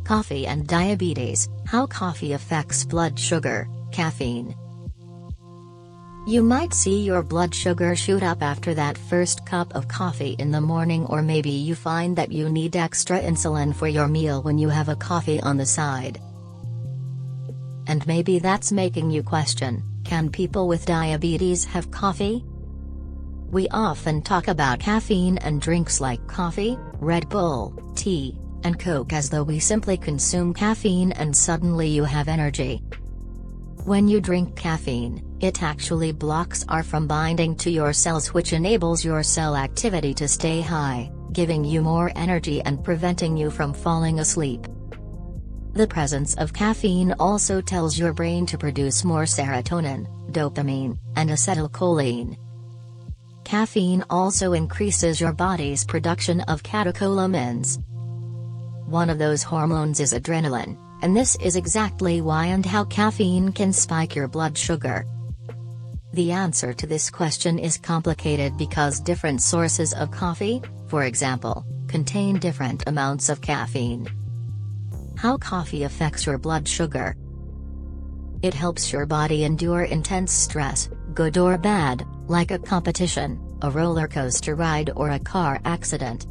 Coffee and diabetes, how coffee affects blood sugar. Caffeine. You might see your blood sugar shoot up after that first cup of coffee in the morning, or maybe you find that you need extra insulin for your meal when you have a coffee on the side. And maybe that's making you question, can people with diabetes have coffee? We often talk about caffeine and drinks like coffee, Red Bull, tea, and Coke as though we simply consume caffeine and suddenly you have energy. When you drink caffeine, it actually blocks R from binding to your cells, which enables your cell activity to stay high, giving you more energy and preventing you from falling asleep. The presence of caffeine also tells your brain to produce more serotonin, dopamine, and acetylcholine. Caffeine also increases your body's production of catecholamines. One of those hormones is adrenaline, and this is exactly why and how caffeine can spike your blood sugar. The answer to this question is complicated because different sources of coffee, for example, contain different amounts of caffeine. How coffee affects your blood sugar. It helps your body endure intense stress, good or bad, like a competition, a roller coaster ride, or a car accident.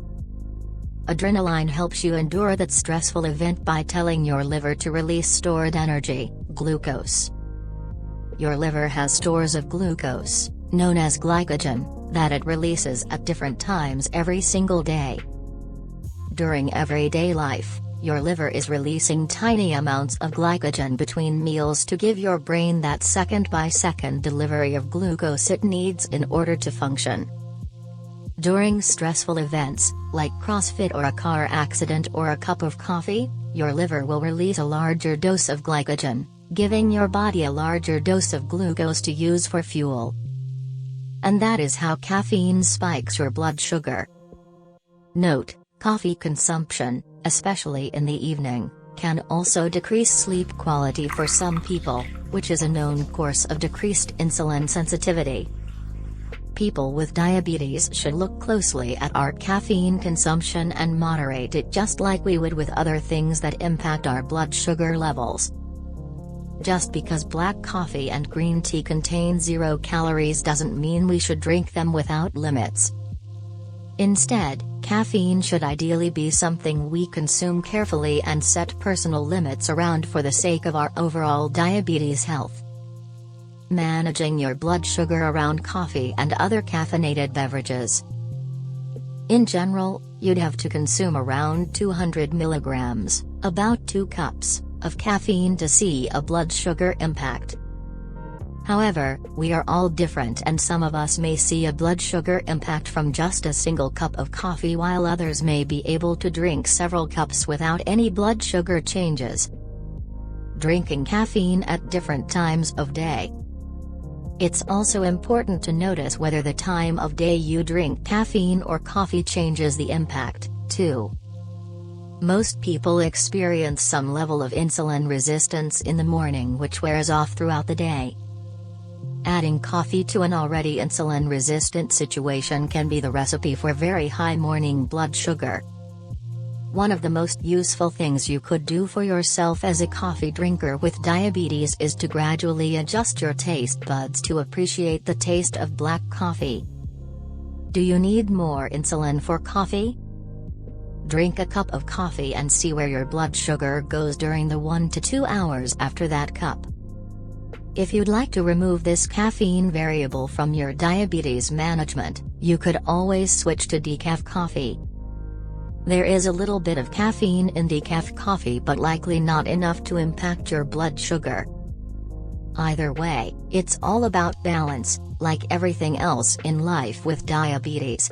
Adrenaline helps you endure that stressful event by telling your liver to release stored energy, glucose. Your liver has stores of glucose, known as glycogen, that it releases at different times every single day. During everyday life, your liver is releasing tiny amounts of glycogen between meals to give your brain that second-by-second delivery of glucose it needs in order to function. During stressful events, like CrossFit or a car accident or a cup of coffee, your liver will release a larger dose of glycogen, giving your body a larger dose of glucose to use for fuel. And that is how caffeine spikes your blood sugar. Note: coffee consumption, especially in the evening, can also decrease sleep quality for some people, which is a known cause of decreased insulin sensitivity. People with diabetes should look closely at our caffeine consumption and moderate it just like we would with other things that impact our blood sugar levels. Just because black coffee and green tea contain 0 calories doesn't mean we should drink them without limits. Instead, caffeine should ideally be something we consume carefully and set personal limits around for the sake of our overall diabetes health. Managing your blood sugar around coffee and other caffeinated beverages. In general, you'd have to consume around 200 milligrams, about 2 cups, of caffeine to see a blood sugar impact. However, we are all different, and some of us may see a blood sugar impact from just a single cup of coffee, while others may be able to drink several cups without any blood sugar changes. Drinking caffeine at different times of day. It's also important to notice whether the time of day you drink caffeine or coffee changes the impact, too. Most people experience some level of insulin resistance in the morning, which wears off throughout the day. Adding coffee to an already insulin-resistant situation can be the recipe for very high morning blood sugar. One of the most useful things you could do for yourself as a coffee drinker with diabetes is to gradually adjust your taste buds to appreciate the taste of black coffee. Do you need more insulin for coffee? Drink a cup of coffee and see where your blood sugar goes during the 1 to 2 hours after that cup. If you'd like to remove this caffeine variable from your diabetes management, you could always switch to decaf coffee. There is a little bit of caffeine in decaf coffee, but likely not enough to impact your blood sugar. Either way, it's all about balance, like everything else in life with diabetes.